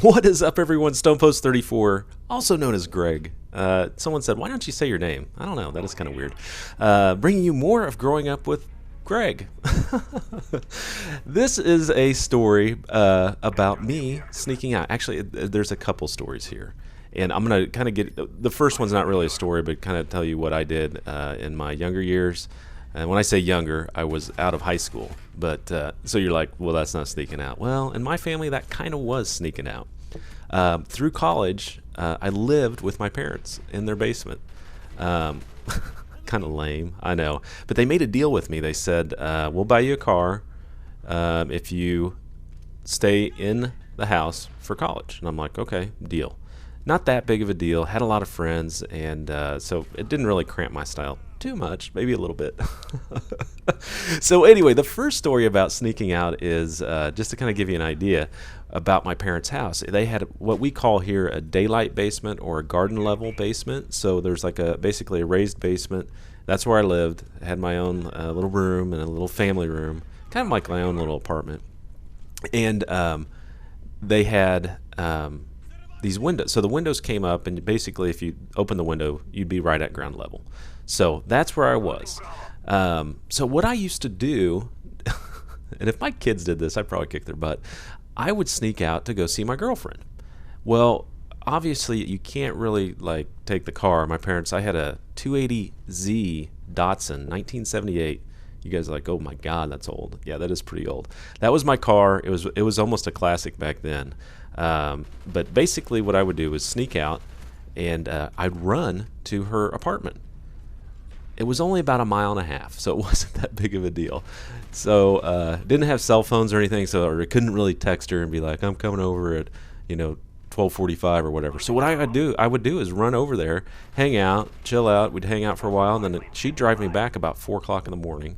What is up, everyone? StonePost 34, also known as Greg. Someone said, why don't you say your name? I don't know. That is kind of weird. Bringing you more of growing up with Greg. This is a story about me sneaking out. Actually, there's a couple stories here. And I'm going to kind of get, the first one's not really a story, but kind of tell you what I did in my younger years. And when I say younger, I was out of high school. But so you're like, well, that's not sneaking out. Well, in my family, that kind of was sneaking out. Through college, I lived with my parents in their basement. Kind of lame, I know. But they made a deal with me. They said, we'll buy you a car if you stay in the house for college. And I'm like, okay, deal. Not that big of a deal. Had a lot of friends, and so it didn't really cramp my style too much, maybe a little bit. So anyway, the first story about sneaking out is just to kind of give you an idea about my parents' house. They had what we call here a daylight basement or a garden level basement. So there's like basically a raised basement. That's where I lived. I had my own little room and a little family room, kind of like my own little apartment. And they had these windows. So the windows came up, and basically if you open the window, you'd be right at ground level. So that's where I was. So what I used to do, and if my kids did this, I'd probably kick their butt, I would sneak out to go see my girlfriend. Well, obviously you can't really like take the car. My parents, I had a 280Z Datsun, 1978. You guys are like, oh my God, that's old. Yeah, that is pretty old. That was my car. It was almost a classic back then. But basically what I would do was sneak out, and I'd run to her apartment. It was only about a mile and a half, so it wasn't that big of a deal. So didn't have cell phones or anything, so I couldn't really text her and be like, I'm coming over at 12:45 or whatever. So what I would do is run over there, hang out, chill out. We'd hang out for a while, and then she'd drive me back about 4 o'clock in the morning.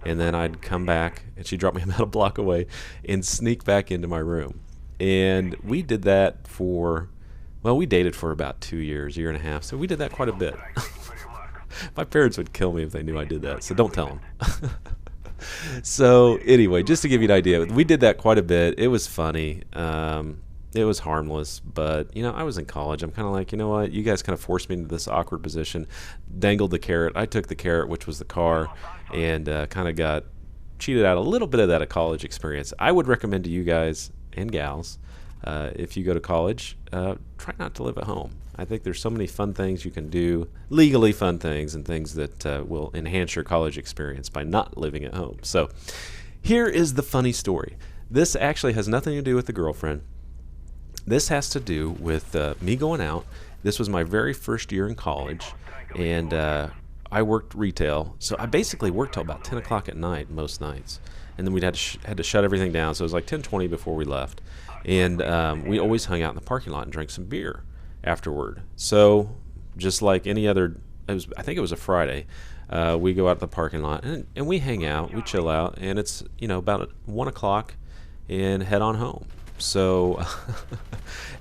And then I'd come back, and she'd drop me about a block away and sneak back into my room. And we did that we dated for about 2 years, year and a half. So we did that quite a bit. My parents would kill me if they knew I did that, so don't tell them. So anyway, just to give you an idea, we did that quite a bit. It was funny. It was harmless, but I was in college. I'm kind of like, you know what? You guys kind of forced me into this awkward position, dangled the carrot. I took the carrot, which was the car, and kind of got cheated out a little bit of that college experience. I would recommend to you guys and gals, if you go to college, try not to live at home. I think there's so many fun things you can do, legally fun things, and things that will enhance your college experience by not living at home. So here is the funny story. This actually has nothing to do with the girlfriend. This has to do with me going out. This was my very first year in college, and I worked retail. So I basically worked till about 10 o'clock at night most nights. And then we had to shut everything down. So it was like 10:20 before we left. And we always hung out in the parking lot and drank some beer afterward. So just like any other, I think it was a Friday, we go out to the parking lot and we hang out, we chill out, and it's about 1 o'clock and head on home. So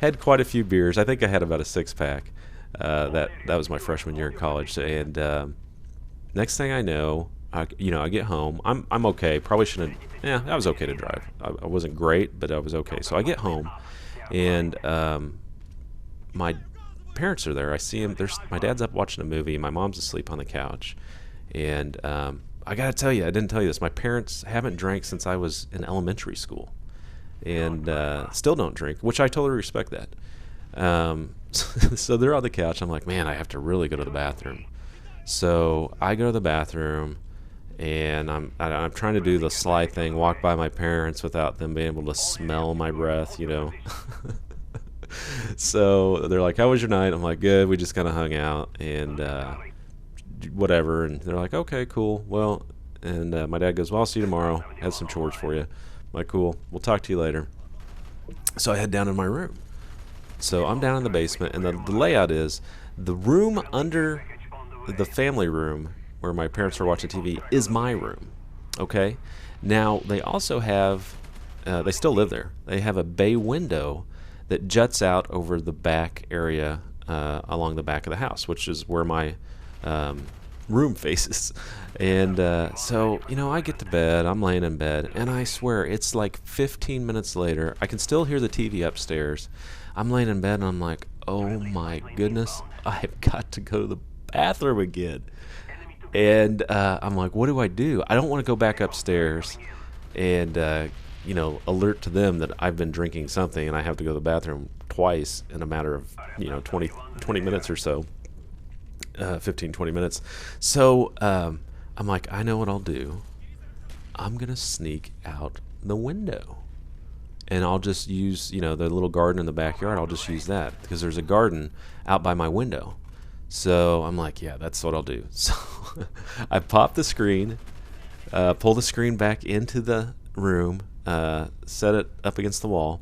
had quite a few beers. I think I had about a 6-pack. That was my freshman year in college. And next thing I know, I get home. I'm okay. Probably shouldn't. Yeah, I was okay to drive. I wasn't great, but I was okay. So I get home, and my parents are there. I see them. My dad's up watching a movie. My mom's asleep on the couch, and I gotta tell you, I didn't tell you this. My parents haven't drank since I was in elementary school, and still don't drink, which I totally respect that. So they're on the couch. I'm like, man, I have to really go to the bathroom. So I go to the bathroom, and I'm trying to do the sly thing, walk by my parents without them being able to smell my breath, So they're like, how was your night? I'm like, good. We just kind of hung out and whatever. And they're like, okay, cool. Well, and my dad goes, well, I'll see you tomorrow. Have some chores for you. I'm like, cool. We'll talk to you later. So I head down in my room. So I'm down in the basement, and the layout is the room under the family room where my parents are watching TV is my room. Okay? Now, they also have, they still live there. They have a bay window that juts out over the back area along the back of the house, which is where my room faces. And so, you know, I get to bed, I'm laying in bed, and I swear it's like 15 minutes later. I can still hear the TV upstairs. I'm laying in bed, and I'm like, oh my goodness, I've got to go to the bathroom again. And I'm like, what do? I don't want to go back upstairs and, you know, alert to them that I've been drinking something and I have to go to the bathroom twice in a matter of, you know, 20 minutes or so. 15, 20 minutes. So I'm like, I know what I'll do. I'm going to sneak out the window. And I'll just use, you know, the little garden in the backyard. I'll just use that because there's a garden out by my window. So I'm like, yeah, that's what I'll do. So I pop the screen, pull the screen back into the room, set it up against the wall,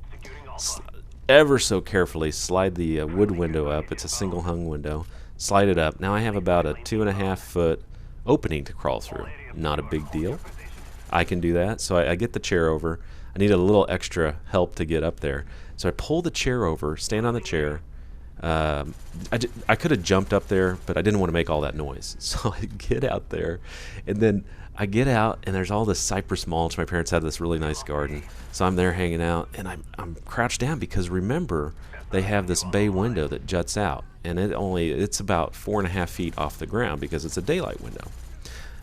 ever so carefully slide the wood window up. It's a single hung window. Slide it up. Now I have about a 2.5 foot opening to crawl through. Not a big deal. I can do that. So I get the chair over. I need a little extra help to get up there. So I pull the chair over, stand on the chair. I could have jumped up there, but I didn't want to make all that noise. So I get out there, and then I get out, and there's all this cypress mulch. My parents had this really nice garden. So I'm there hanging out, and I'm crouched down because remember, they have this bay window that juts out, and it's about 4.5 feet off the ground because it's a daylight window.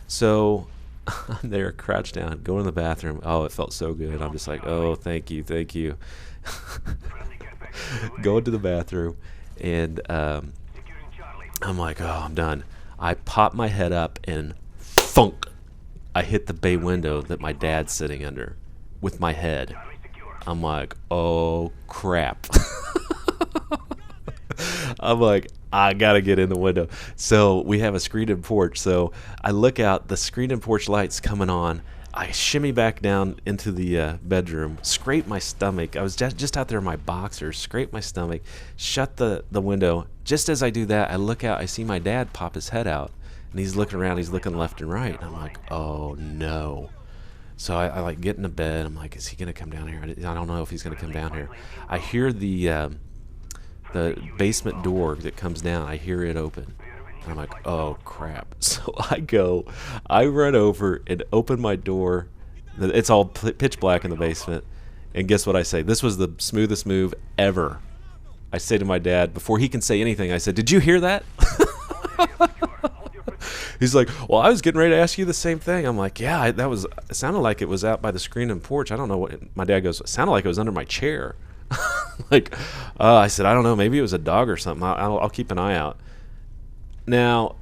So I'm there crouched down, going to the bathroom. Oh, it felt so good. I'm just like, oh, thank you. Going to the bathroom, and I'm like, oh, I'm done. I pop my head up, and thunk, I hit the bay window that my dad's sitting under with my head. I'm like, oh, crap. I'm like, I gotta get in the window. So we have a screened-in porch. So I look out, the screened-in porch light's coming on. I shimmy back down into the bedroom, scrape my stomach. I was just out there in my boxers, scrape my stomach, shut the window. Just as I do that, I look out, I see my dad pop his head out, and he's looking around, he's looking left and right. And I'm like, oh no. So I like get in the bed. I'm like, is he gonna come down here? I don't know if he's gonna come down here. I hear the basement door that comes down. I hear it open. And I'm like, oh crap. So I run over and open my door. It's all pitch black in the basement. And guess what I say? This was the smoothest move ever. I say to my dad, before he can say anything, I said, did you hear that? He's like, well, I was getting ready to ask you the same thing. I'm like, yeah, it sounded like it was out by the screen-in porch. I don't know what. My dad goes, it sounded like it was under my chair. Like, I said, I don't know, maybe it was a dog or something. I'll keep an eye out. Now,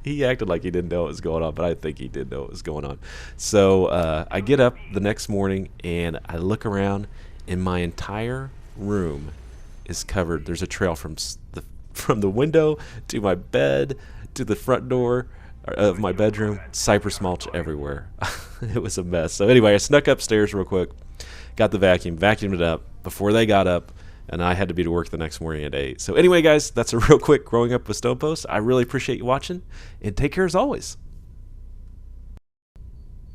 he acted like he didn't know what was going on, but I think he did know what was going on. So I get up the next morning, and I look around, and my entire room is covered. There's a trail from the window to my bed to the front door of my bedroom. Cypress mulch everywhere. It was a mess. So anyway, I snuck upstairs real quick, got the vacuumed it up before they got up, and I had to be to work the next morning at 8. So anyway, guys, that's a real quick Growing Up with STONEPOST. I really appreciate you watching, and take care as always.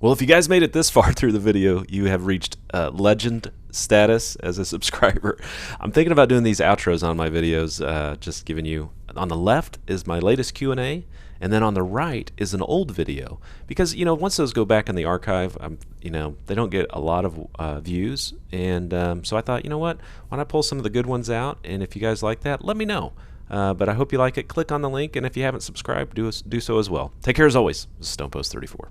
Well, if you guys made it this far through the video, you have reached legend status as a subscriber. I'm thinking about doing these outros on my videos, just giving you, on the left is my latest Q&A, and then on the right is an old video. Because, you know, once those go back in the archive, you know, they don't get a lot of views. And so I thought, you know what, why not pull some of the good ones out? And if you guys like that, let me know. But I hope you like it. Click on the link, and if you haven't subscribed, do so as well. Take care as always. This is STONEPOST 34.